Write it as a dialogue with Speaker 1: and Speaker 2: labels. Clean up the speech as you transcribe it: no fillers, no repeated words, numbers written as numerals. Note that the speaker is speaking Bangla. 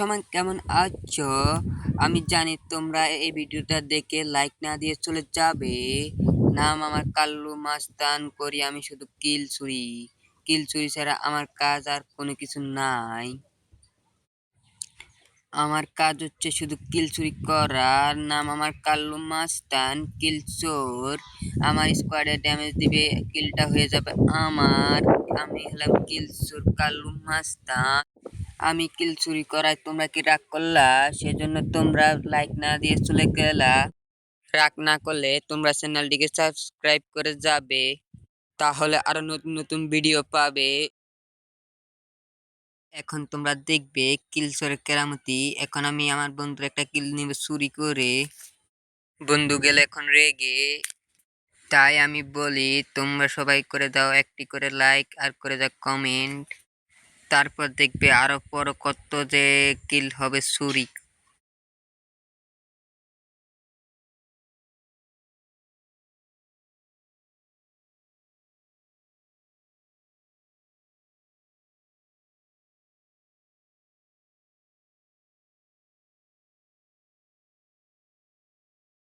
Speaker 1: সবাই কেমন আছো? আমি জানি তোমরা এই ভিডিওটা দেখে লাইক না দিয়ে চলে যাবে। নাম আমার কাল্লু মাস্তান, করি আমি শুধু কিল চুরি ছাড়া আমার কাজ আর কোনো কিছু নাই। আমার কাজ হচ্ছে শুধু কিল চুরি করার। নাম আমার কাল্লু মাস্তান, কিল চোর। আমার স্কোয়াডে ড্যামেজ দিবে, কিলটা হয়ে যাবে আমার। আমি হলাম কিল চোর কাল্লু মাস্তান। আমি কিল চুরি করায় তোমরা কি রাগ করলা? সেজন্য তোমরা লাইক না দিয়ে চলে গেলা। রাগ না করলে তোমরা চ্যানেলটিকে সাবস্ক্রাইব করে যাবে, তাহলে আরো নতুন নতুন ভিডিও পাবে। এখন তোমরা দেখবে কিল চোরের কেরামতি। এখন আমি আমার বন্ধুর একটা কিল নিব চুরি করে। বন্ধু গেলে এখন রেগে, তাই আমি বলি তোমরা সবাই করে দাও একটি করে লাইক আর করে দাও কমেন্ট। তারপর দেখবে আরো পর কত যে কিল হবে চুরি